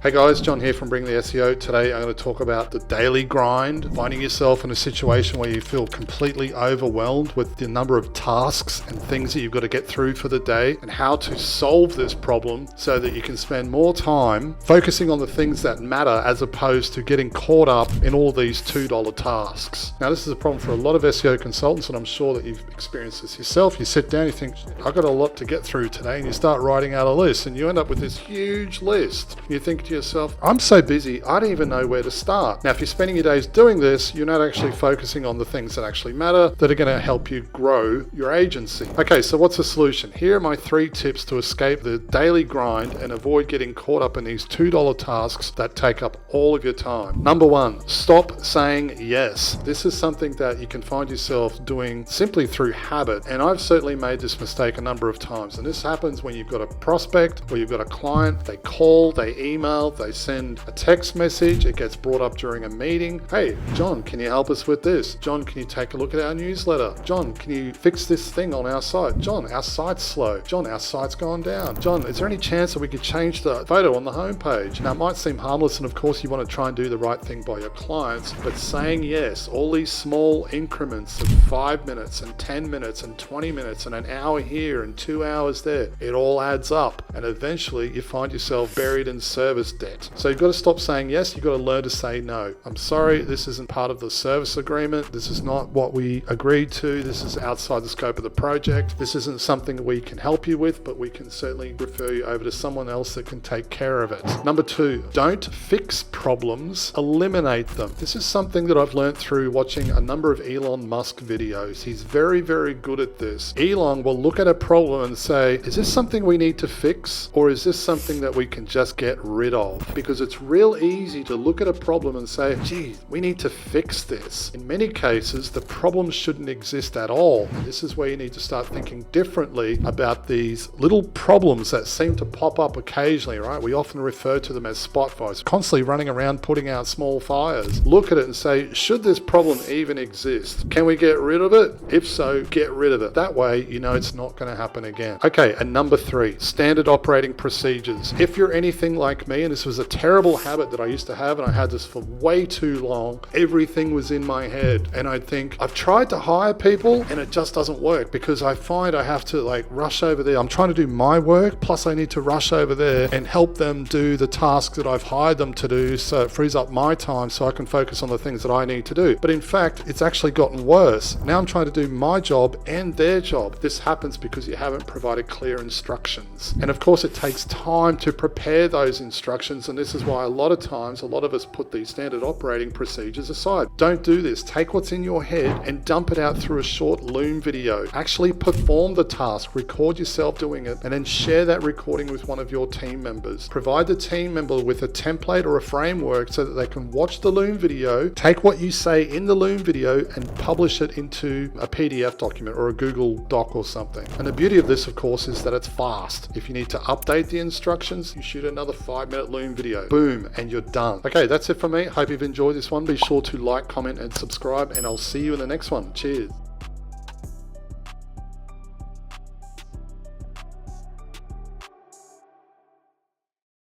Hey guys, John here from Bring the SEO. Today I'm going to talk about the daily grind, finding yourself in a situation where you feel completely overwhelmed with the number of tasks and things that you've got to get through for the day, and how to solve this problem so that you can spend more time focusing on the things that matter as opposed to getting caught up in all these $2 tasks. Now this is a problem for a lot of SEO consultants, and I'm sure that you've experienced this yourself. You sit down, you think, I've got a lot to get through today, and you start writing out a list and you end up with this huge list. You think to yourself, I'm so busy, I don't even know where to start. Now, if you're spending your days doing this, you're not actually focusing on the things that actually matter, that are going to help you grow your agency. Okay, so what's the solution? Here are my 3 tips to escape the daily grind and avoid getting caught up in these $2 tasks that take up all of your time. Number 1, stop saying yes. This is something that you can find yourself doing simply through habit, and I've certainly made this mistake a number of times. And this happens when you've got a prospect or you've got a client, they call, they email, they send a text message, it gets brought up during a meeting. Hey, John, can you help us with this? John, can you take a look at our newsletter? John, can you fix this thing on our site? John, our site's slow. John, our site's gone down. John, is there any chance that we could change the photo on the homepage? Now, it might seem harmless, and of course you want to try and do the right thing by your clients, but saying yes, all these small increments of 5 minutes and 10 minutes and 20 minutes and an hour here and 2 hours there, it all adds up, and eventually you find yourself buried in service debt. So you've got to stop saying yes, you've got to learn to say no. I'm sorry, this isn't part of the service agreement. This is not what we agreed to. This is outside the scope of the project. This isn't something we can help you with, but we can certainly refer you over to someone else that can take care of it. Number 2, don't fix problems, eliminate them. This is something that I've learned through watching a number of Elon Musk videos. He's very, very good at this. Elon will look at a problem and say, is this something we need to fix, or is this something that we can just get rid of? Because it's real easy to look at a problem and say, gee, we need to fix this. In many cases, the problem shouldn't exist at all. And this is where you need to start thinking differently about these little problems that seem to pop up occasionally, right? We often refer to them as spot fires, constantly running around putting out small fires. Look at it and say, should this problem even exist? Can we get rid of it? If so, get rid of it. That way, you know it's not going to happen again. Okay, and number 3, standard operating procedures. If you're anything like me, and this was a terrible habit that I used to have, and I had this for way too long, everything was in my head, and I'd think, I've tried to hire people and it just doesn't work, because I find I have to rush over there. I'm trying to do my work, plus I need to rush over there and help them do the tasks that I've hired them to do, so it frees up my time so I can focus on the things that I need to do. But in fact, it's actually gotten worse. Now I'm trying to do my job and their job. This happens because you haven't provided clear instructions. And of course, it takes time to prepare those instructions, and this is why a lot of times, a lot of us put these standard operating procedures aside. Don't do this. Take what's in your head and dump it out through a short Loom video. Actually perform the task, record yourself doing it, and then share that recording with one of your team members. Provide the team member with a template or a framework so that they can watch the Loom video, take what you say in the Loom video, and publish it into a PDF document or a Google Doc or something. And the beauty of this, of course, is that it's fast. If you need to update the instructions, you shoot another 5-minute Loom video. Boom, and you're done. Okay, that's it from me. Hope you've enjoyed this one. Be sure to like, comment, and subscribe, and I'll see you in the next one. Cheers.